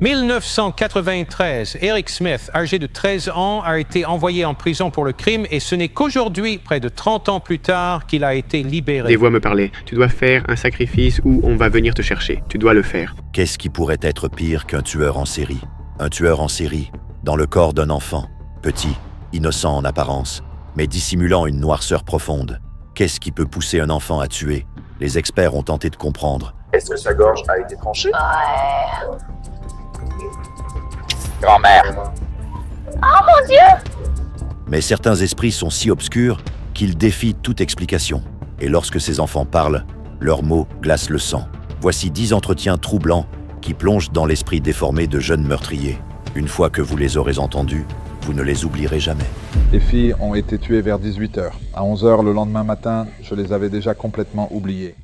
1993, Eric Smith, âgé de 13 ans, a été envoyé en prison pour le crime et ce n'est qu'aujourd'hui, près de 30 ans plus tard, qu'il a été libéré. Des voix me parlaient. Tu dois faire un sacrifice ou on va venir te chercher. Tu dois le faire. Qu'est-ce qui pourrait être pire qu'un tueur en série? Un tueur en série, dans le corps d'un enfant, petit, innocent en apparence, mais dissimulant une noirceur profonde. Qu'est-ce qui peut pousser un enfant à tuer? Les experts ont tenté de comprendre. Est-ce que sa gorge a été tranchée? Ouais. Grand-mère. Oh mon Dieu! Mais certains esprits sont si obscurs qu'ils défient toute explication. Et lorsque ces enfants parlent, leurs mots glacent le sang. Voici 10 entretiens troublants qui plongent dans l'esprit déformé de jeunes meurtriers. Une fois que vous les aurez entendus, vous ne les oublierez jamais. Les filles ont été tuées vers 18 h. À 11 h le lendemain matin, je les avais déjà complètement oubliées.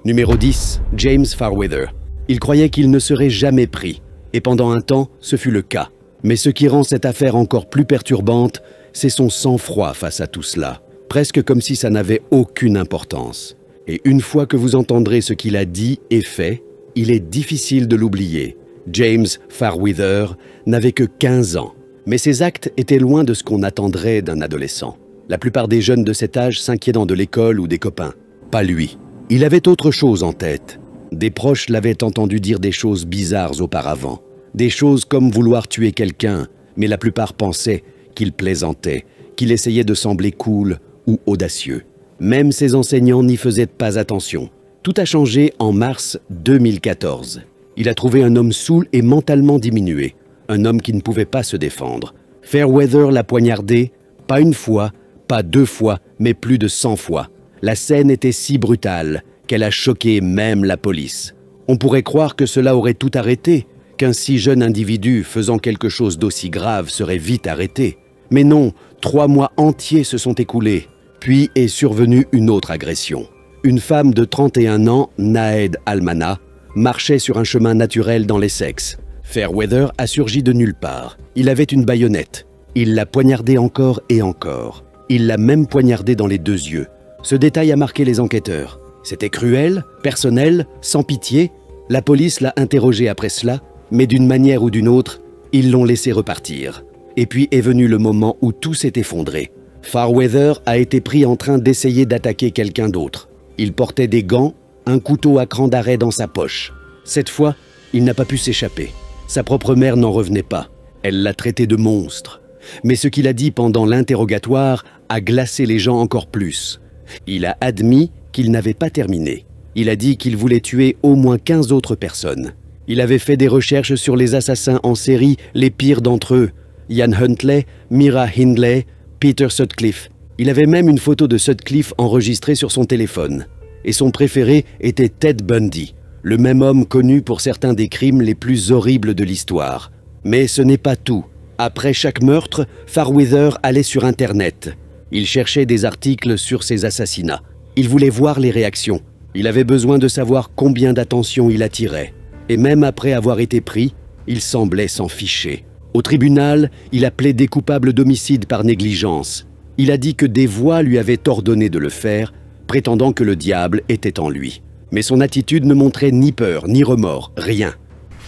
Numéro 10, James Fairweather. Il croyait qu'il ne serait jamais pris. Et pendant un temps, ce fut le cas. Mais ce qui rend cette affaire encore plus perturbante, c'est son sang-froid face à tout cela. Presque comme si ça n'avait aucune importance. Et une fois que vous entendrez ce qu'il a dit et fait, il est difficile de l'oublier. James Fairweather n'avait que 15 ans. Mais ses actes étaient loin de ce qu'on attendrait d'un adolescent. La plupart des jeunes de cet âge s'inquiétant de l'école ou des copains. Pas lui. Il avait autre chose en tête. Des proches l'avaient entendu dire des choses bizarres auparavant. Des choses comme vouloir tuer quelqu'un, mais la plupart pensaient qu'il plaisantait, qu'il essayait de sembler cool ou audacieux. Même ses enseignants n'y faisaient pas attention. Tout a changé en mars 2014. Il a trouvé un homme saoul et mentalement diminué. Un homme qui ne pouvait pas se défendre. Fairweather l'a poignardé, pas une fois, pas 2 fois, mais plus de 100 fois. La scène était si brutale qu'elle a choqué même la police. On pourrait croire que cela aurait tout arrêté, qu'un si jeune individu faisant quelque chose d'aussi grave serait vite arrêté. Mais non, 3 mois entiers se sont écoulés. Puis est survenue une autre agression. Une femme de 31 ans, Nahed Almana, marchait sur un chemin naturel dans l'Essex. Fairweather a surgi de nulle part. Il avait une baïonnette. Il l'a poignardée encore et encore. Il l'a même poignardée dans les 2 yeux. Ce détail a marqué les enquêteurs. C'était cruel, personnel, sans pitié. La police l'a interrogé après cela, mais d'une manière ou d'une autre, ils l'ont laissé repartir. Et puis est venu le moment où tout s'est effondré. Fairweather a été pris en train d'essayer d'attaquer quelqu'un d'autre. Il portait des gants, un couteau à cran d'arrêt dans sa poche. Cette fois, il n'a pas pu s'échapper. Sa propre mère n'en revenait pas. Elle l'a traité de monstre. Mais ce qu'il a dit pendant l'interrogatoire a glacé les gens encore plus. Il a admis qu'il n'avait pas terminé. Il a dit qu'il voulait tuer au moins 15 autres personnes. Il avait fait des recherches sur les assassins en série, les pires d'entre eux. Ian Huntley, Mira Hindley, Peter Sutcliffe. Il avait même une photo de Sutcliffe enregistrée sur son téléphone. Et son préféré était Ted Bundy, le même homme connu pour certains des crimes les plus horribles de l'histoire. Mais ce n'est pas tout. Après chaque meurtre, Fairweather allait sur Internet. Il cherchait des articles sur ces assassinats. Il voulait voir les réactions. Il avait besoin de savoir combien d'attention il attirait. Et même après avoir été pris, il semblait s'en ficher. Au tribunal, il a plaidé coupable d'homicide par négligence. Il a dit que des voix lui avaient ordonné de le faire, prétendant que le diable était en lui. Mais son attitude ne montrait ni peur, ni remords, rien.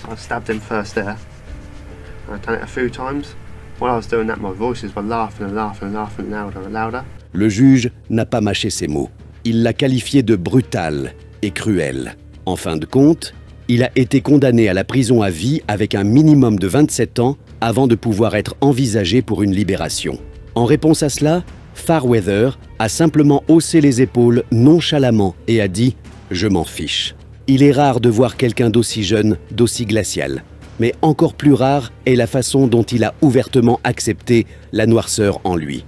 I stabbed him first there. I've done it a few times. While I was doing that, my voices were laughing and laughing and laughing louder and louder. Le juge n'a pas mâché ses mots. Il l'a qualifié de brutal et cruel. En fin de compte, il a été condamné à la prison à vie avec un minimum de 27 ans avant de pouvoir être envisagé pour une libération. En réponse à cela, Fairweather a simplement haussé les épaules nonchalamment et a dit « Je m'en fiche ». Il est rare de voir quelqu'un d'aussi jeune, d'aussi glacial. Mais encore plus rare est la façon dont il a ouvertement accepté la noirceur en lui.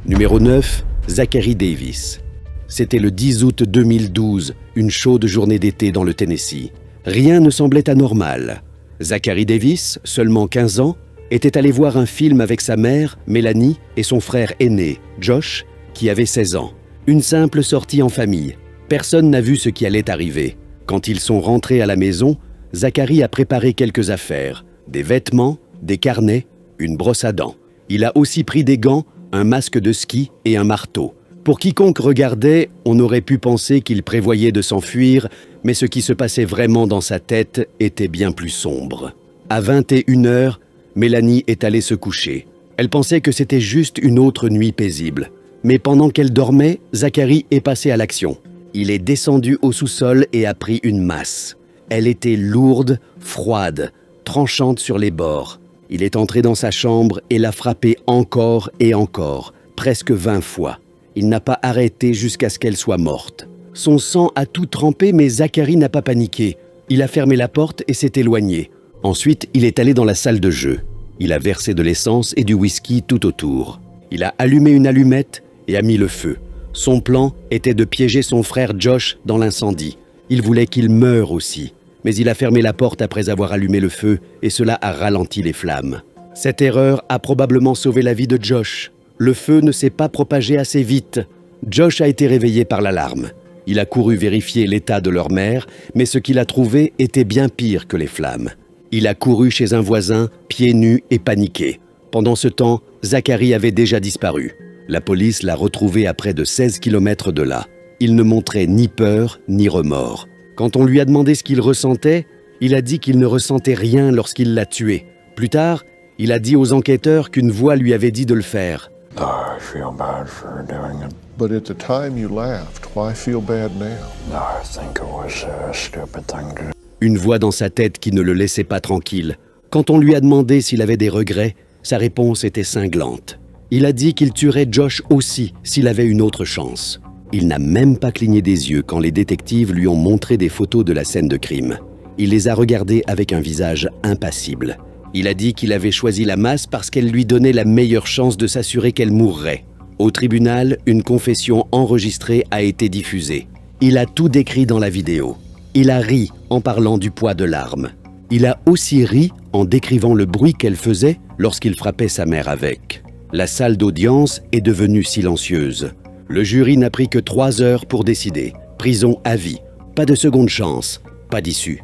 Numéro 9, Zachary Davis. C'était le 10 août 2012, une chaude journée d'été dans le Tennessee. Rien ne semblait anormal. Zachary Davis, seulement 15 ans, était allé voir un film avec sa mère, Mélanie, et son frère aîné, Josh, qui avait 16 ans. Une simple sortie en famille. Personne n'a vu ce qui allait arriver. Quand ils sont rentrés à la maison, Zachary a préparé quelques affaires. Des vêtements, des carnets, une brosse à dents. Il a aussi pris des gants, un masque de ski et un marteau. Pour quiconque regardait, on aurait pu penser qu'il prévoyait de s'enfuir, mais ce qui se passait vraiment dans sa tête était bien plus sombre. À 21h, Mélanie est allée se coucher. Elle pensait que c'était juste une autre nuit paisible. Mais pendant qu'elle dormait, Zachary est passé à l'action. Il est descendu au sous-sol et a pris une masse. Elle était lourde, froide, tranchante sur les bords. Il est entré dans sa chambre et l'a frappée encore et encore, presque 20 fois. Il n'a pas arrêté jusqu'à ce qu'elle soit morte. Son sang a tout trempé, mais Zachary n'a pas paniqué. Il a fermé la porte et s'est éloigné. Ensuite, il est allé dans la salle de jeu. Il a versé de l'essence et du whisky tout autour. Il a allumé une allumette et a mis le feu. Son plan était de piéger son frère Josh dans l'incendie. Il voulait qu'il meure aussi. Mais il a fermé la porte après avoir allumé le feu et cela a ralenti les flammes. Cette erreur a probablement sauvé la vie de Josh. Le feu ne s'est pas propagé assez vite. Josh a été réveillé par l'alarme. Il a couru vérifier l'état de leur mère, mais ce qu'il a trouvé était bien pire que les flammes. Il a couru chez un voisin, pieds nus et paniqué. Pendant ce temps, Zachary avait déjà disparu. La police l'a retrouvé à près de 16 km de là. Il ne montrait ni peur ni remords. Quand on lui a demandé ce qu'il ressentait, il a dit qu'il ne ressentait rien lorsqu'il l'a tué. Plus tard, il a dit aux enquêteurs qu'une voix lui avait dit de le faire. I feel bad for doing it. But at the time you laughed. Why feel bad now? I think it was a stupid thing to do. Une voix dans sa tête qui ne le laissait pas tranquille. Quand on lui a demandé s'il avait des regrets, sa réponse était cinglante. Il a dit qu'il tuerait Josh aussi s'il avait une autre chance. Il n'a même pas cligné des yeux quand les détectives lui ont montré des photos de la scène de crime. Il les a regardées avec un visage impassible. Il a dit qu'il avait choisi la masse parce qu'elle lui donnait la meilleure chance de s'assurer qu'elle mourrait. Au tribunal, une confession enregistrée a été diffusée. Il a tout décrit dans la vidéo. Il a ri en parlant du poids de l'arme. Il a aussi ri en décrivant le bruit qu'elle faisait lorsqu'il frappait sa mère avec. La salle d'audience est devenue silencieuse. Le jury n'a pris que 3 heures pour décider. Prison à vie. Pas de seconde chance. Pas d'issue.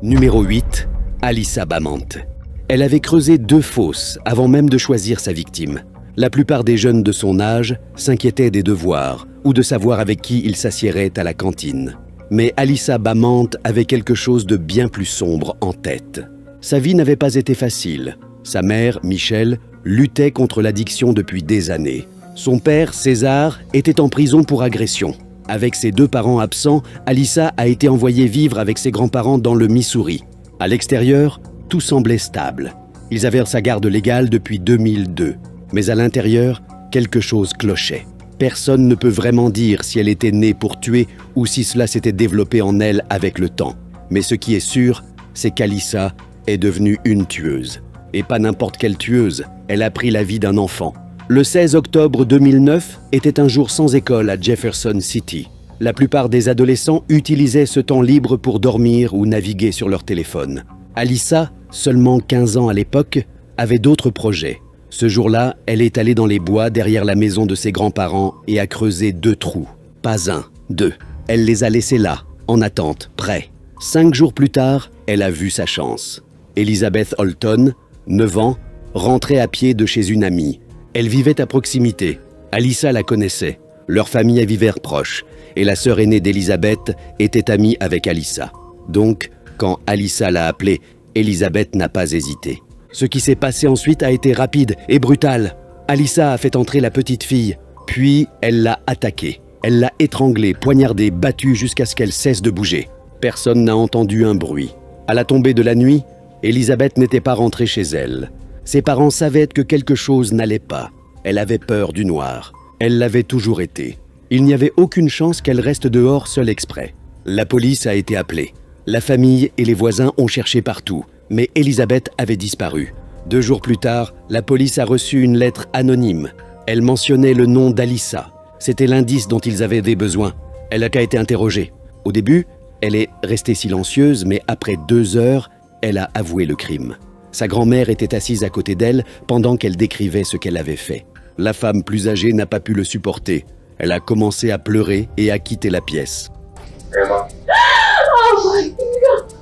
Numéro 8, Alyssa Bamant. Elle avait creusé 2 fosses avant même de choisir sa victime. La plupart des jeunes de son âge s'inquiétaient des devoirs ou de savoir avec qui ils s'assieraient à la cantine. Mais Alyssa Bamant avait quelque chose de bien plus sombre en tête. Sa vie n'avait pas été facile. Sa mère, Michelle, luttait contre l'addiction depuis des années. Son père, César, était en prison pour agression. Avec ses 2 parents absents, Alyssa a été envoyée vivre avec ses grands-parents dans le Missouri. À l'extérieur, tout semblait stable. Ils avaient sa garde légale depuis 2002. Mais à l'intérieur, quelque chose clochait. Personne ne peut vraiment dire si elle était née pour tuer ou si cela s'était développé en elle avec le temps. Mais ce qui est sûr, c'est qu'Alyssa est devenue une tueuse. Et pas n'importe quelle tueuse, elle a pris la vie d'un enfant. Le 16 octobre 2009 était un jour sans école à Jefferson City. La plupart des adolescents utilisaient ce temps libre pour dormir ou naviguer sur leur téléphone. Alyssa, seulement 15 ans à l'époque, avait d'autres projets. Ce jour-là, elle est allée dans les bois derrière la maison de ses grands-parents et a creusé 2 trous. Pas 1, 2. Elle les a laissés là, en attente, prêts. 5 jours plus tard, elle a vu sa chance. Elizabeth Holton, 9 ans, rentrait à pied de chez une amie. Elle vivait à proximité. Alyssa la connaissait. Leurs familles vivèrent proches. Et la sœur aînée d'Elizabeth était amie avec Alyssa. Donc, quand Alyssa l'a appelée, Elizabeth n'a pas hésité. Ce qui s'est passé ensuite a été rapide et brutal. Alyssa a fait entrer la petite fille, puis elle l'a attaquée. Elle l'a étranglée, poignardée, battue jusqu'à ce qu'elle cesse de bouger. Personne n'a entendu un bruit. À la tombée de la nuit, Elizabeth n'était pas rentrée chez elle. Ses parents savaient que quelque chose n'allait pas. Elle avait peur du noir. Elle l'avait toujours été. Il n'y avait aucune chance qu'elle reste dehors seule exprès. La police a été appelée. La famille et les voisins ont cherché partout, mais Elizabeth avait disparu. 2 jours plus tard, la police a reçu une lettre anonyme. Elle mentionnait le nom d'Alyssa. C'était l'indice dont ils avaient des besoins. Elle n'a qu'à été interrogée. Au début, elle est restée silencieuse, mais après 2 heures, elle a avoué le crime. Sa grand-mère était assise à côté d'elle pendant qu'elle décrivait ce qu'elle avait fait. La femme plus âgée n'a pas pu le supporter. Elle a commencé à pleurer et a quitté la pièce. Oh my God.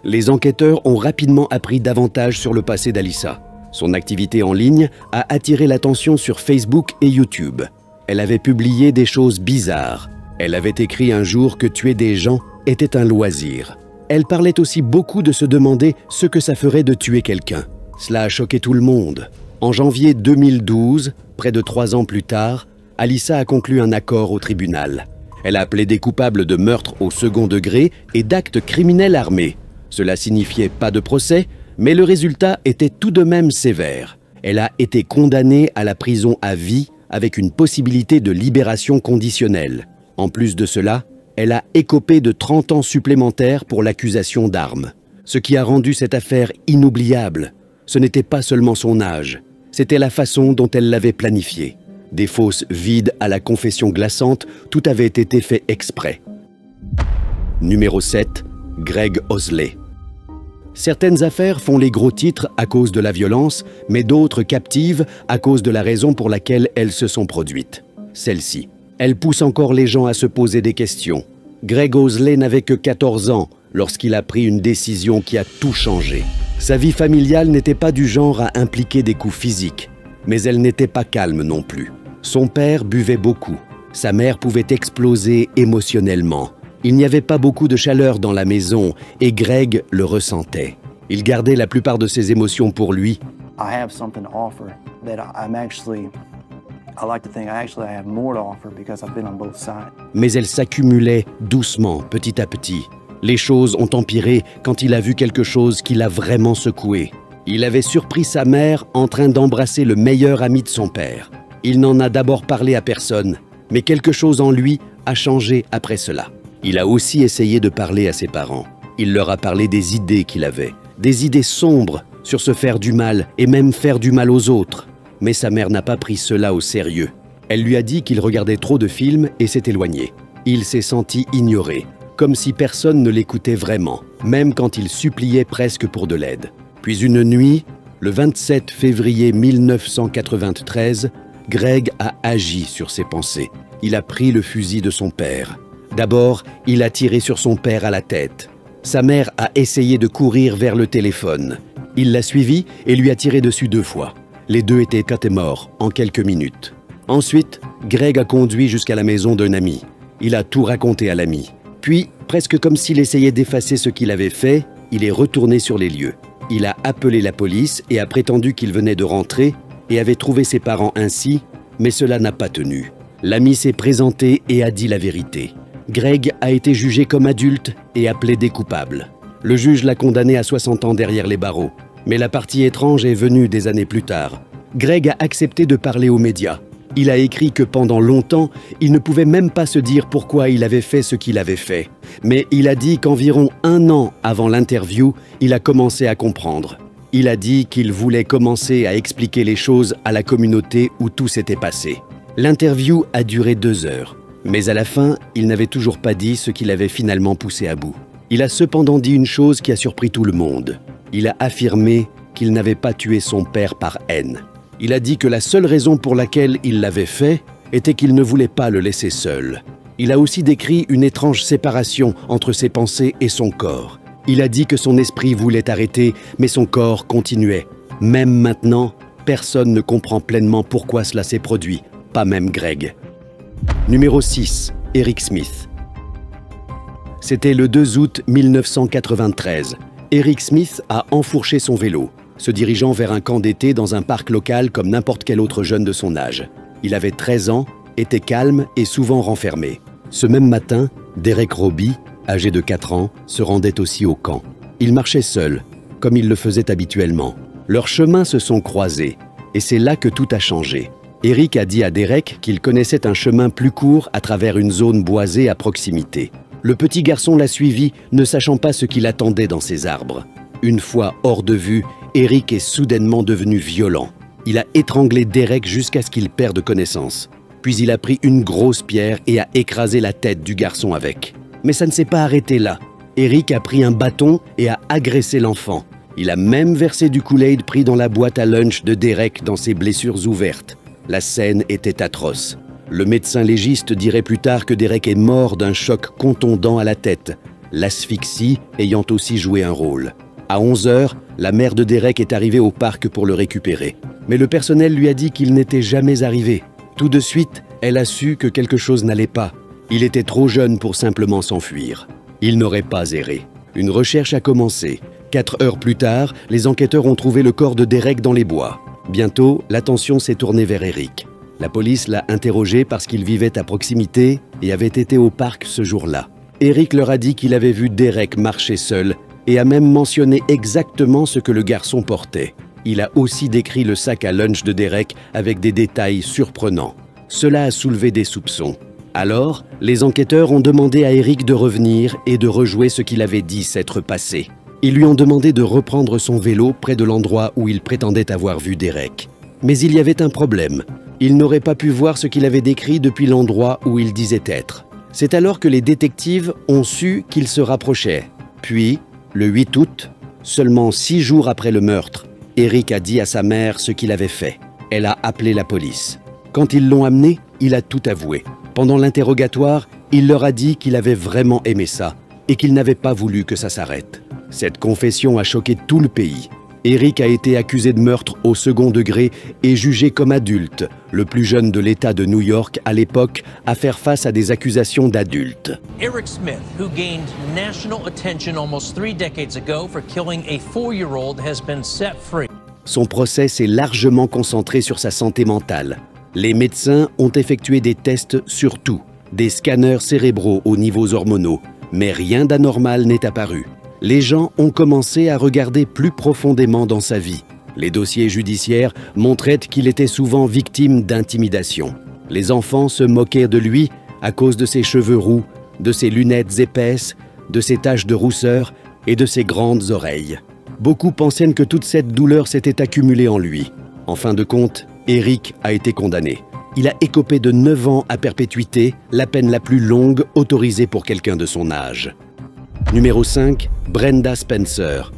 Les enquêteurs ont rapidement appris davantage sur le passé d'Alyssa. Son activité en ligne a attiré l'attention sur Facebook et YouTube. Elle avait publié des choses bizarres. Elle avait écrit un jour que tuer des gens était un loisir. Elle parlait aussi beaucoup de se demander ce que ça ferait de tuer quelqu'un. Cela a choqué tout le monde. En janvier 2012, près de 3 ans plus tard, Alyssa a conclu un accord au tribunal. Elle a plaidé coupable de meurtre au second degré et d'actes criminels armés. Cela signifiait pas de procès, mais le résultat était tout de même sévère. Elle a été condamnée à la prison à vie avec une possibilité de libération conditionnelle. En plus de cela, elle a écopé de 30 ans supplémentaires pour l'accusation d'armes. Ce qui a rendu cette affaire inoubliable, ce n'était pas seulement son âge, c'était la façon dont elle l'avait planifié. Des fosses vides à la confession glaçante, tout avait été fait exprès. Numéro 7, Greg Osley. Certaines affaires font les gros titres à cause de la violence, mais d'autres captivent à cause de la raison pour laquelle elles se sont produites. Celle-ci, elle pousse encore les gens à se poser des questions. Greg Osley n'avait que 14 ans lorsqu'il a pris une décision qui a tout changé. Sa vie familiale n'était pas du genre à impliquer des coups physiques, mais elle n'était pas calme non plus. Son père buvait beaucoup. Sa mère pouvait exploser émotionnellement. Il n'y avait pas beaucoup de chaleur dans la maison et Greg le ressentait. Il gardait la plupart de ses émotions pour lui. I have something to offer that I'm actually, I like to think I have more to offer because I've been on both sides. Mais elles s'accumulaient doucement, petit à petit. Les choses ont empiré quand il a vu quelque chose qui l'a vraiment secoué. Il avait surpris sa mère en train d'embrasser le meilleur ami de son père. Il n'en a d'abord parlé à personne, mais quelque chose en lui a changé après cela. Il a aussi essayé de parler à ses parents. Il leur a parlé des idées qu'il avait, des idées sombres sur se faire du mal et même faire du mal aux autres. Mais sa mère n'a pas pris cela au sérieux. Elle lui a dit qu'il regardait trop de films et s'est éloigné. Il s'est senti ignoré, comme si personne ne l'écoutait vraiment, même quand il suppliait presque pour de l'aide. Puis une nuit, le 27 février 1993, Greg a agi sur ses pensées. Il a pris le fusil de son père. D'abord, il a tiré sur son père à la tête. Sa mère a essayé de courir vers le téléphone. Il l'a suivi et lui a tiré dessus 2 fois. Les deux étaient morts en quelques minutes. Ensuite, Greg a conduit jusqu'à la maison d'un ami. Il a tout raconté à l'ami. Puis, presque comme s'il essayait d'effacer ce qu'il avait fait, il est retourné sur les lieux. Il a appelé la police et a prétendu qu'il venait de rentrer et avait trouvé ses parents ainsi, mais cela n'a pas tenu. L'ami s'est présenté et a dit la vérité. Greg a été jugé comme adulte et a plaidé coupable. Le juge l'a condamné à 60 ans derrière les barreaux. Mais la partie étrange est venue des années plus tard. Greg a accepté de parler aux médias. Il a écrit que pendant longtemps, il ne pouvait même pas se dire pourquoi il avait fait ce qu'il avait fait. Mais il a dit qu'environ 1 an avant l'interview, il a commencé à comprendre. Il a dit qu'il voulait commencer à expliquer les choses à la communauté où tout s'était passé. L'interview a duré 2 heures. Mais à la fin, il n'avait toujours pas dit ce qu'il avait finalement poussé à bout. Il a cependant dit une chose qui a surpris tout le monde. Il a affirmé qu'il n'avait pas tué son père par haine. Il a dit que la seule raison pour laquelle il l'avait fait était qu'il ne voulait pas le laisser seul. Il a aussi décrit une étrange séparation entre ses pensées et son corps. Il a dit que son esprit voulait arrêter, mais son corps continuait. Même maintenant, personne ne comprend pleinement pourquoi cela s'est produit, pas même Greg. Numéro 6, Eric Smith. C'était le 2 août 1993. Eric Smith a enfourché son vélo, se dirigeant vers un camp d'été dans un parc local comme n'importe quel autre jeune de son âge. Il avait 13 ans, était calme et souvent renfermé. Ce même matin, Derek Roby, âgé de 4 ans, se rendait aussi au camp. Il marchait seul, comme il le faisait habituellement. Leurs chemins se sont croisés, et c'est là que tout a changé. Eric a dit à Derek qu'il connaissait un chemin plus court à travers une zone boisée à proximité. Le petit garçon l'a suivi, ne sachant pas ce qu'il attendait dans ces arbres. Une fois hors de vue, Eric est soudainement devenu violent. Il a étranglé Derek jusqu'à ce qu'il perde connaissance. Puis il a pris une grosse pierre et a écrasé la tête du garçon avec. Mais ça ne s'est pas arrêté là. Eric a pris un bâton et a agressé l'enfant. Il a même versé du Kool-Aid pris dans la boîte à lunch de Derek dans ses blessures ouvertes. La scène était atroce. Le médecin légiste dirait plus tard que Derek est mort d'un choc contondant à la tête, l'asphyxie ayant aussi joué un rôle. À 11 h, la mère de Derek est arrivée au parc pour le récupérer. Mais le personnel lui a dit qu'il n'était jamais arrivé. Tout de suite, elle a su que quelque chose n'allait pas. Il était trop jeune pour simplement s'enfuir. Il n'aurait pas erré. Une recherche a commencé. 4 heures plus tard, les enquêteurs ont trouvé le corps de Derek dans les bois. Bientôt, l'attention s'est tournée vers Eric. La police l'a interrogé parce qu'il vivait à proximité et avait été au parc ce jour-là. Eric leur a dit qu'il avait vu Derek marcher seul et a même mentionné exactement ce que le garçon portait. Il a aussi décrit le sac à lunch de Derek avec des détails surprenants. Cela a soulevé des soupçons. Alors, les enquêteurs ont demandé à Eric de revenir et de rejouer ce qu'il avait dit s'être passé. Ils lui ont demandé de reprendre son vélo près de l'endroit où il prétendait avoir vu Derek. Mais il y avait un problème. Il n'aurait pas pu voir ce qu'il avait décrit depuis l'endroit où il disait être. C'est alors que les détectives ont su qu'il se rapprochait. Puis, le 8 août, seulement 6 jours après le meurtre, Eric a dit à sa mère ce qu'il avait fait. Elle a appelé la police. Quand ils l'ont amené, il a tout avoué. Pendant l'interrogatoire, il leur a dit qu'il avait vraiment aimé ça et qu'il n'avait pas voulu que ça s'arrête. Cette confession a choqué tout le pays. Eric a été accusé de meurtre au second degré et jugé comme adulte, le plus jeune de l'État de New York à l'époque à faire face à des accusations d'adulte. Eric Smith, who gained national attention almost 3 decades ago for killing a 4-year-old, has been set free. Son procès s'est largement concentré sur sa santé mentale. Les médecins ont effectué des tests sur tout, des scanners cérébraux aux niveaux hormonaux, mais rien d'anormal n'est apparu. Les gens ont commencé à regarder plus profondément dans sa vie. Les dossiers judiciaires montraient qu'il était souvent victime d'intimidation. Les enfants se moquaient de lui à cause de ses cheveux roux, de ses lunettes épaisses, de ses taches de rousseur et de ses grandes oreilles. Beaucoup pensaient que toute cette douleur s'était accumulée en lui. En fin de compte, Eric a été condamné. Il a écopé de 9 ans à perpétuité, la peine la plus longue autorisée pour quelqu'un de son âge. Numéro 5, Brenda Spencer.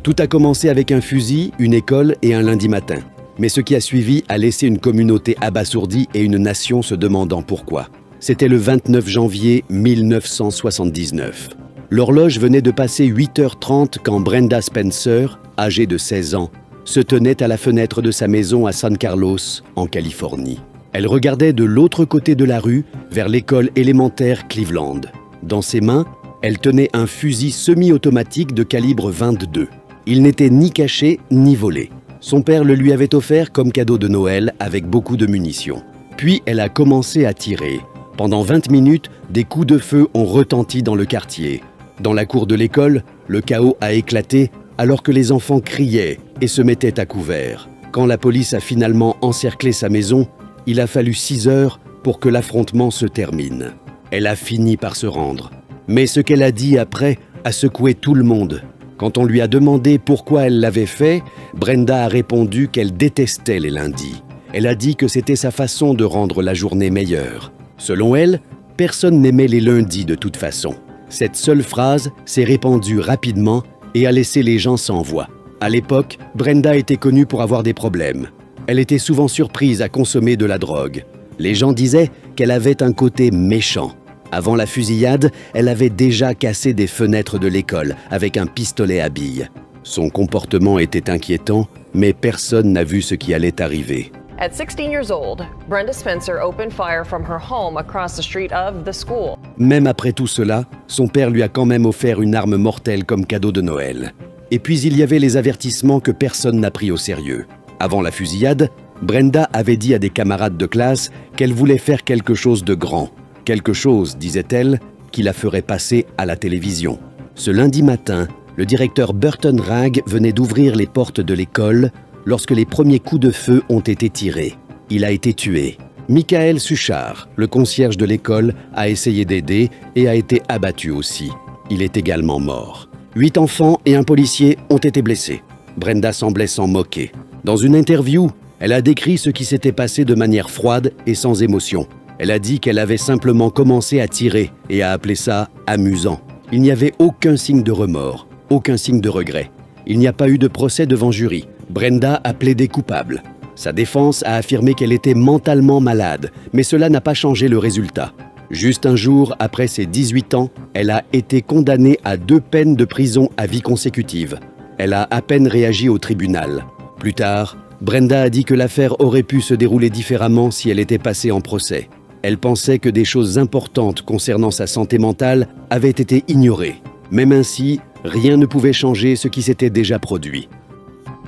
Tout a commencé avec un fusil, une école et un lundi matin. Mais ce qui a suivi a laissé une communauté abasourdie et une nation se demandant pourquoi. C'était le 29 janvier 1979. L'horloge venait de passer 8h30 quand Brenda Spencer, âgée de 16 ans, se tenait à la fenêtre de sa maison à San Carlos, en Californie. Elle regardait de l'autre côté de la rue, vers l'école élémentaire Cleveland. Dans ses mains, elle tenait un fusil semi-automatique de calibre 22. Il n'était ni caché ni volé. Son père le lui avait offert comme cadeau de Noël avec beaucoup de munitions. Puis elle a commencé à tirer. Pendant 20 minutes, des coups de feu ont retenti dans le quartier. Dans la cour de l'école, le chaos a éclaté alors que les enfants criaient et se mettaient à couvert. Quand la police a finalement encerclé sa maison, il a fallu 6 heures pour que l'affrontement se termine. Elle a fini par se rendre. Mais ce qu'elle a dit après a secoué tout le monde. Quand on lui a demandé pourquoi elle l'avait fait, Brenda a répondu qu'elle détestait les lundis. Elle a dit que c'était sa façon de rendre la journée meilleure. Selon elle, personne n'aimait les lundis de toute façon. Cette seule phrase s'est répandue rapidement et a laissé les gens sans voix. À l'époque, Brenda était connue pour avoir des problèmes. Elle était souvent surprise à consommer de la drogue. Les gens disaient qu'elle avait un côté méchant. Avant la fusillade, elle avait déjà cassé des fenêtres de l'école avec un pistolet à billes. Son comportement était inquiétant, mais personne n'a vu ce qui allait arriver. At 16 years old, Brenda Spencer opened fire from her home across the street of the school. Même après tout cela, son père lui a quand même offert une arme mortelle comme cadeau de Noël. Et puis il y avait les avertissements que personne n'a pris au sérieux. Avant la fusillade, Brenda avait dit à des camarades de classe qu'elle voulait faire quelque chose de grand. Quelque chose, disait-elle, qui la ferait passer à la télévision. Ce lundi matin, le directeur Burton Ragg venait d'ouvrir les portes de l'école lorsque les premiers coups de feu ont été tirés. Il a été tué. Michael Suchard, le concierge de l'école, a essayé d'aider et a été abattu aussi. Il est également mort. 8 enfants et un policier ont été blessés. Brenda semblait s'en moquer. Dans une interview, elle a décrit ce qui s'était passé de manière froide et sans émotion. Elle a dit qu'elle avait simplement commencé à tirer et a appelé ça amusant. Il n'y avait aucun signe de remords, aucun signe de regret. Il n'y a pas eu de procès devant jury. Brenda a plaidé coupable. Sa défense a affirmé qu'elle était mentalement malade, mais cela n'a pas changé le résultat. Juste un jour après ses 18 ans, elle a été condamnée à 2 peines de prison à vie consécutive. Elle a à peine réagi au tribunal. Plus tard, Brenda a dit que l'affaire aurait pu se dérouler différemment si elle était passée en procès. Elle pensait que des choses importantes concernant sa santé mentale avaient été ignorées. Même ainsi, rien ne pouvait changer ce qui s'était déjà produit.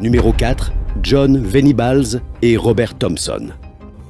Numéro 4, John Venables et Robert Thompson.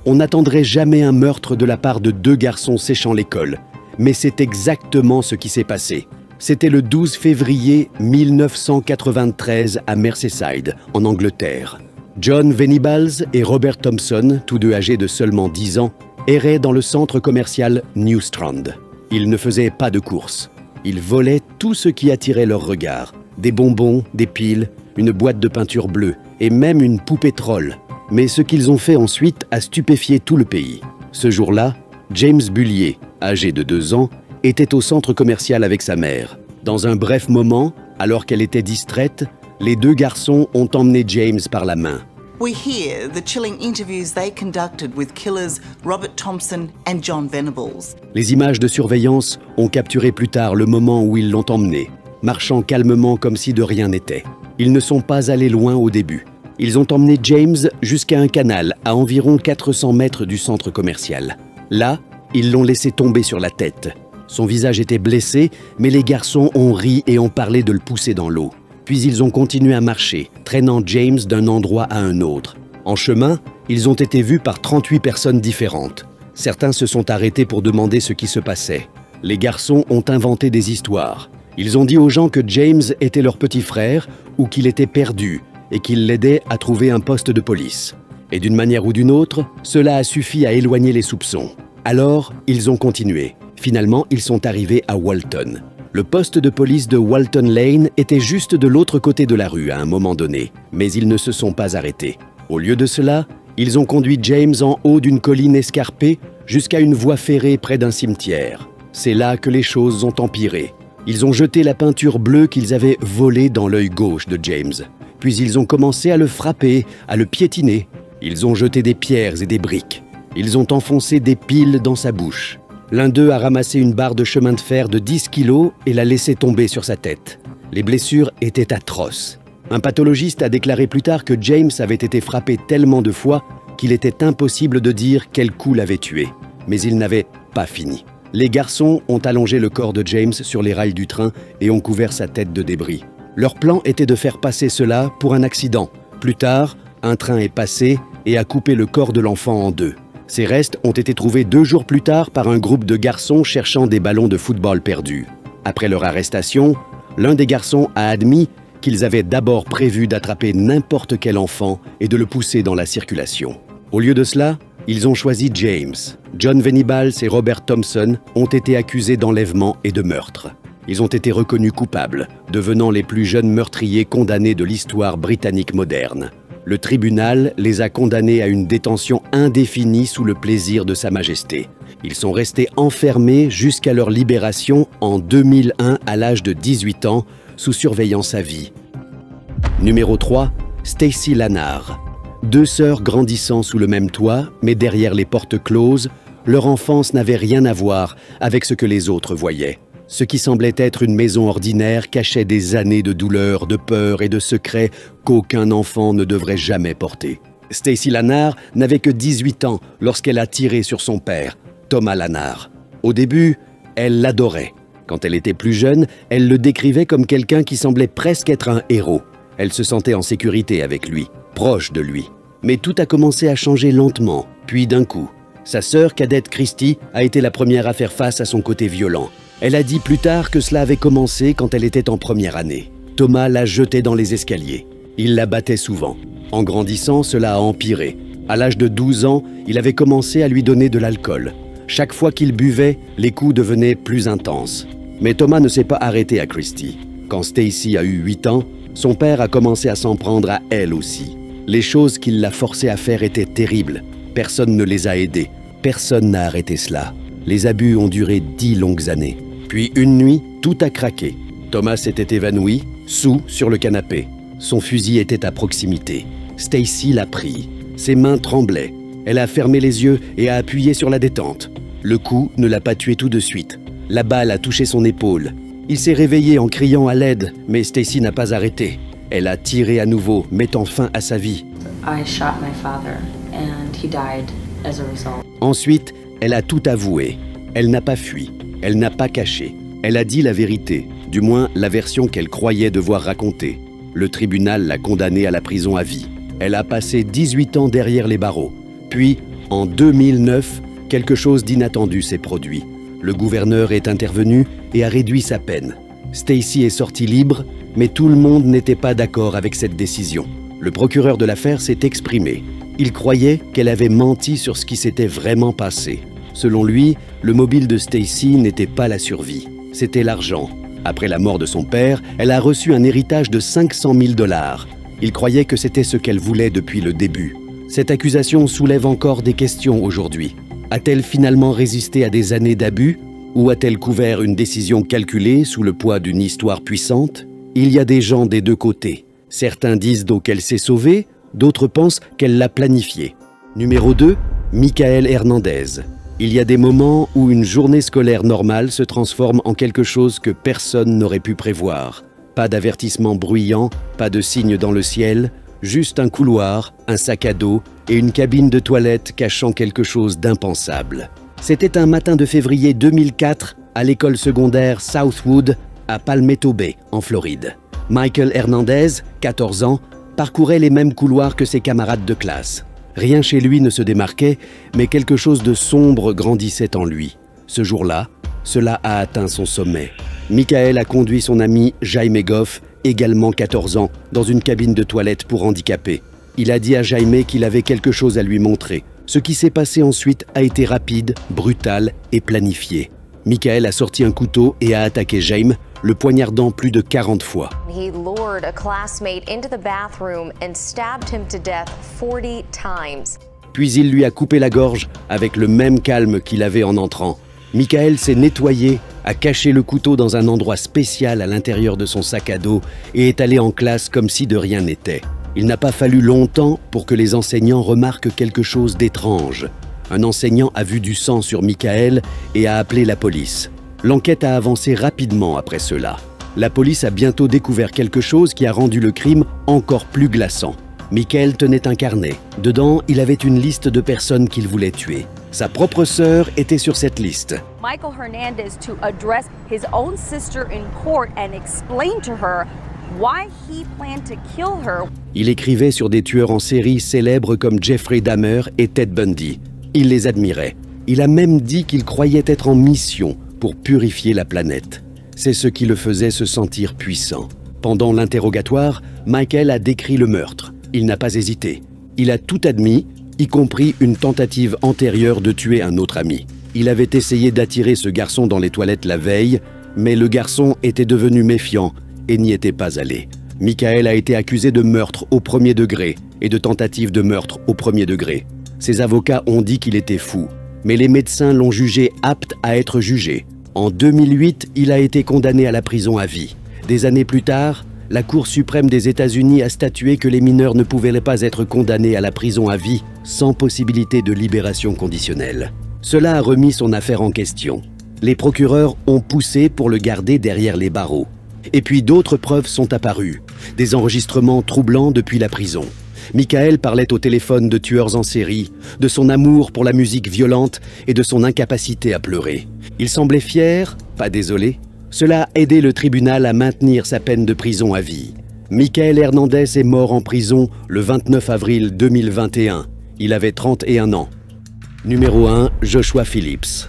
On n'attendrait jamais un meurtre de la part de deux garçons séchant l'école, mais c'est exactement ce qui s'est passé. C'était le 12 février 1993 à Merseyside, en Angleterre. John Venables et Robert Thompson, tous deux âgés de seulement 10 ans, erraient dans le centre commercial New Strand. Ils ne faisaient pas de courses. Ils volaient tout ce qui attirait leur regard. Des bonbons, des piles, une boîte de peinture bleue et même une poupée troll. Mais ce qu'ils ont fait ensuite a stupéfié tout le pays. Ce jour-là, James Bullier, âgé de 2 ans, était au centre commercial avec sa mère. Dans un bref moment, alors qu'elle était distraite, les deux garçons ont emmené James par la main. We hear the chilling interviews they conducted with killers Robert Thompson and John Venables. Les images de surveillance ont capturé plus tard le moment où ils l'ont emmené, marchant calmement comme si de rien n'était. Ils ne sont pas allés loin au début. Ils ont emmené James jusqu'à un canal à environ 400 mètres du centre commercial. Là, ils l'ont laissé tomber sur la tête. Son visage était blessé, mais les garçons ont ri et ont parlé de le pousser dans l'eau. Puis ils ont continué à marcher, traînant James d'un endroit à un autre. En chemin, ils ont été vus par 38 personnes différentes. Certains se sont arrêtés pour demander ce qui se passait. Les garçons ont inventé des histoires. Ils ont dit aux gens que James était leur petit frère ou qu'il était perdu et qu'il l'aidait à trouver un poste de police. Et d'une manière ou d'une autre, cela a suffi à éloigner les soupçons. Alors, ils ont continué. Finalement, ils sont arrivés à Walton. Le poste de police de Walton Lane était juste de l'autre côté de la rue à un moment donné, mais ils ne se sont pas arrêtés. Au lieu de cela, ils ont conduit James en haut d'une colline escarpée jusqu'à une voie ferrée près d'un cimetière. C'est là que les choses ont empiré. Ils ont jeté la peinture bleue qu'ils avaient volée dans l'œil gauche de James. Puis ils ont commencé à le frapper, à le piétiner. Ils ont jeté des pierres et des briques. Ils ont enfoncé des piles dans sa bouche. L'un d'eux a ramassé une barre de chemin de fer de 10 kilos et l'a laissé tomber sur sa tête. Les blessures étaient atroces. Un pathologiste a déclaré plus tard que James avait été frappé tellement de fois qu'il était impossible de dire quel coup l'avait tué. Mais il n'avait pas fini. Les garçons ont allongé le corps de James sur les rails du train et ont couvert sa tête de débris. Leur plan était de faire passer cela pour un accident. Plus tard, un train est passé et a coupé le corps de l'enfant en deux. Ces restes ont été trouvés 2 jours plus tard par un groupe de garçons cherchant des ballons de football perdus. Après leur arrestation, l'un des garçons a admis qu'ils avaient d'abord prévu d'attraper n'importe quel enfant et de le pousser dans la circulation. Au lieu de cela, ils ont choisi James. John Venables et Robert Thompson ont été accusés d'enlèvement et de meurtre. Ils ont été reconnus coupables, devenant les plus jeunes meurtriers condamnés de l'histoire britannique moderne. Le tribunal les a condamnés à une détention indéfinie sous le plaisir de Sa Majesté. Ils sont restés enfermés jusqu'à leur libération en 2001 à l'âge de 18 ans, sous surveillance à vie. Numéro 3, Stacy Lanard. 2 sœurs grandissant sous le même toit, mais derrière les portes closes, leur enfance n'avait rien à voir avec ce que les autres voyaient. Ce qui semblait être une maison ordinaire cachait des années de douleur, de peur et de secrets qu'aucun enfant ne devrait jamais porter. Stacy Lanard n'avait que 18 ans lorsqu'elle a tiré sur son père, Thomas Lanard. Au début, elle l'adorait. Quand elle était plus jeune, elle le décrivait comme quelqu'un qui semblait presque être un héros. Elle se sentait en sécurité avec lui, proche de lui. Mais tout a commencé à changer lentement, puis d'un coup. Sa sœur cadette Christy a été la première à faire face à son côté violent. Elle a dit plus tard que cela avait commencé quand elle était en première année. Thomas la jetait dans les escaliers. Il la battait souvent. En grandissant, cela a empiré. À l'âge de 12 ans, il avait commencé à lui donner de l'alcool. Chaque fois qu'il buvait, les coups devenaient plus intenses. Mais Thomas ne s'est pas arrêté à Christy. Quand Stacy a eu 8 ans, son père a commencé à s'en prendre à elle aussi. Les choses qu'il l'a forcé à faire étaient terribles. Personne ne les a aidés. Personne n'a arrêté cela. Les abus ont duré 10 longues années. Puis une nuit, tout a craqué. Thomas s'était évanoui, saoul sur le canapé. Son fusil était à proximité. Stacy l'a pris. Ses mains tremblaient. Elle a fermé les yeux et a appuyé sur la détente. Le coup ne l'a pas tué tout de suite. La balle a touché son épaule. Il s'est réveillé en criant à l'aide, mais Stacy n'a pas arrêté. Elle a tiré à nouveau, mettant fin à sa vie. I shot my father and he died as a result. Ensuite, elle a tout avoué. Elle n'a pas fui, elle n'a pas caché. Elle a dit la vérité, du moins la version qu'elle croyait devoir raconter. Le tribunal l'a condamnée à la prison à vie. Elle a passé 18 ans derrière les barreaux. Puis, en 2009, quelque chose d'inattendu s'est produit. Le gouverneur est intervenu et a réduit sa peine. Stacy est sortie libre, mais tout le monde n'était pas d'accord avec cette décision. Le procureur de l'affaire s'est exprimé. Il croyait qu'elle avait menti sur ce qui s'était vraiment passé. Selon lui, le mobile de Stacy n'était pas la survie, c'était l'argent. Après la mort de son père, elle a reçu un héritage de 500 000 $. Il croyait que c'était ce qu'elle voulait depuis le début. Cette accusation soulève encore des questions aujourd'hui. A-t-elle finalement résisté à des années d'abus? Ou a-t-elle couvert une décision calculée sous le poids d'une histoire puissante? Il y a des gens des deux côtés. Certains disent donc qu'elle s'est sauvée, d'autres pensent qu'elle l'a planifié. Numéro 2, Michael Hernandez. Il y a des moments où une journée scolaire normale se transforme en quelque chose que personne n'aurait pu prévoir. Pas d'avertissement bruyant, pas de signe dans le ciel, juste un couloir, un sac à dos et une cabine de toilette cachant quelque chose d'impensable. C'était un matin de février 2004 à l'école secondaire Southwood à Palmetto Bay, en Floride. Michael Hernandez, 14 ans, parcourait les mêmes couloirs que ses camarades de classe. Rien chez lui ne se démarquait, mais quelque chose de sombre grandissait en lui. Ce jour-là, cela a atteint son sommet. Michael a conduit son ami Jaime Goff, également 14 ans, dans une cabine de toilette pour handicapés. Il a dit à Jaime qu'il avait quelque chose à lui montrer. Ce qui s'est passé ensuite a été rapide, brutal et planifié. Michael a sorti un couteau et a attaqué Jaime, le poignardant plus de 40 fois. He lured a classmate into the bathroom and stabbed him to death 40 times. Puis il lui a coupé la gorge avec le même calme qu'il avait en entrant. Michael s'est nettoyé, a caché le couteau dans un endroit spécial à l'intérieur de son sac à dos et est allé en classe comme si de rien n'était. Il n'a pas fallu longtemps pour que les enseignants remarquent quelque chose d'étrange. Un enseignant a vu du sang sur Michael et a appelé la police. L'enquête a avancé rapidement après cela. La police a bientôt découvert quelque chose qui a rendu le crime encore plus glaçant. Michael tenait un carnet. Dedans, il avait une liste de personnes qu'il voulait tuer. Sa propre sœur était sur cette liste. Michael Hernandez to address his own sister in court and explain to her why he planned to kill her. Il écrivait sur des tueurs en série célèbres comme Jeffrey Dahmer et Ted Bundy. Il les admirait. Il a même dit qu'il croyait être en mission pour purifier la planète. C'est ce qui le faisait se sentir puissant. Pendant l'interrogatoire, Michael a décrit le meurtre. Il n'a pas hésité. Il a tout admis, y compris une tentative antérieure de tuer un autre ami. Il avait essayé d'attirer ce garçon dans les toilettes la veille, mais le garçon était devenu méfiant et n'y était pas allé. Michael a été accusé de meurtre au premier degré et de tentative de meurtre au premier degré. Ses avocats ont dit qu'il était fou, mais les médecins l'ont jugé apte à être jugé. En 2008, il a été condamné à la prison à vie. Des années plus tard, la Cour suprême des États-Unis a statué que les mineurs ne pouvaient pas être condamnés à la prison à vie sans possibilité de libération conditionnelle. Cela a remis son affaire en question. Les procureurs ont poussé pour le garder derrière les barreaux. Et puis d'autres preuves sont apparues, des enregistrements troublants depuis la prison. Michael parlait au téléphone de tueurs en série, de son amour pour la musique violente et de son incapacité à pleurer. Il semblait fier, pas désolé. Cela a aidé le tribunal à maintenir sa peine de prison à vie. Michael Hernandez est mort en prison le 29 avril 2021. Il avait 31 ans. Numéro 1, Joshua Phillips.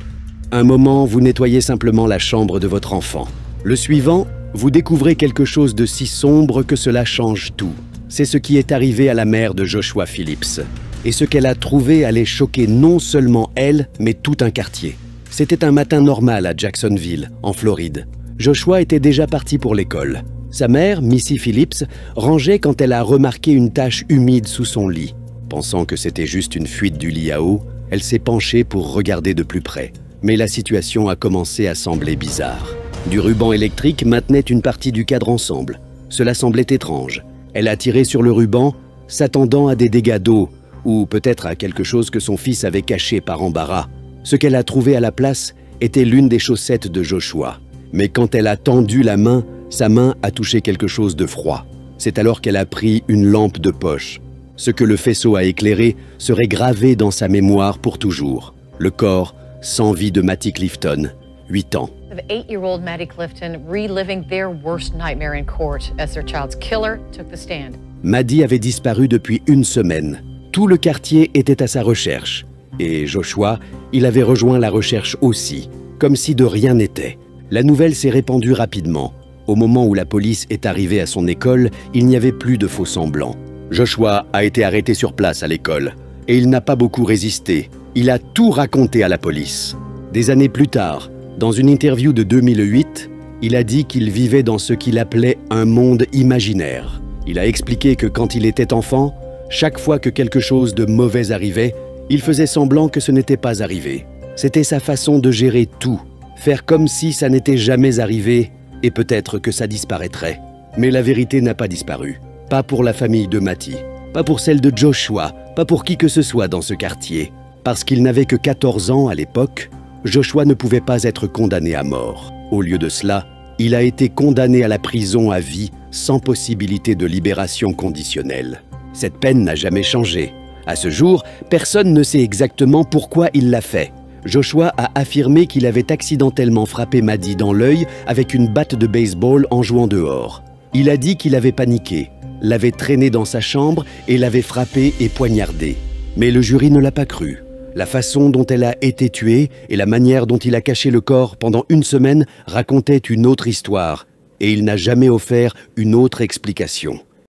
Un moment, vous nettoyez simplement la chambre de votre enfant. Le suivant, vous découvrez quelque chose de si sombre que cela change tout. C'est ce qui est arrivé à la mère de Joshua Phillips. Et ce qu'elle a trouvé allait choquer non seulement elle, mais tout un quartier. C'était un matin normal à Jacksonville, en Floride. Joshua était déjà parti pour l'école. Sa mère, Missy Phillips, rangeait quand elle a remarqué une tache humide sous son lit. Pensant que c'était juste une fuite du lit à eau, elle s'est penchée pour regarder de plus près. Mais la situation a commencé à sembler bizarre. Du ruban électrique maintenait une partie du cadre ensemble. Cela semblait étrange. Elle a tiré sur le ruban, s'attendant à des dégâts d'eau, ou peut-être à quelque chose que son fils avait caché par embarras. Ce qu'elle a trouvé à la place était l'une des chaussettes de Joshua. Mais quand elle a tendu la main, sa main a touché quelque chose de froid. C'est alors qu'elle a pris une lampe de poche. Ce que le faisceau a éclairé serait gravé dans sa mémoire pour toujours. Le corps sans vie de Mattie Clifton, 8 ans. Of 8-year-old Mattie Clifton reliving their worst nightmare in court as their child's killer took the stand. Maddie avait disparu depuis une semaine. Tout le quartier était à sa recherche. Et Joshua, il avait rejoint la recherche aussi, comme si de rien n'était. La nouvelle s'est répandue rapidement. Au moment où la police est arrivée à son école, il n'y avait plus de faux-semblants. Joshua a été arrêté sur place à l'école. Et il n'a pas beaucoup résisté. Il a tout raconté à la police. Des années plus tard, dans une interview de 2008, il a dit qu'il vivait dans ce qu'il appelait un monde imaginaire. Il a expliqué que quand il était enfant, chaque fois que quelque chose de mauvais arrivait, il faisait semblant que ce n'était pas arrivé. C'était sa façon de gérer tout, faire comme si ça n'était jamais arrivé et peut-être que ça disparaîtrait. Mais la vérité n'a pas disparu. Pas pour la famille de Mattie, pas pour celle de Joshua, pas pour qui que ce soit dans ce quartier. Parce qu'il n'avait que 14 ans à l'époque, Joshua ne pouvait pas être condamné à mort. Au lieu de cela, il a été condamné à la prison à vie sans possibilité de libération conditionnelle. Cette peine n'a jamais changé. À ce jour, personne ne sait exactement pourquoi il l'a fait. Joshua a affirmé qu'il avait accidentellement frappé Maddie dans l'œil avec une batte de baseball en jouant dehors. Il a dit qu'il avait paniqué, l'avait traîné dans sa chambre et l'avait frappé et poignardé. Mais le jury ne l'a pas cru. La façon dont elle a été tuée et la manière dont il a caché le corps pendant une semaine racontaient une autre histoire, et il n'a jamais offert une autre explication.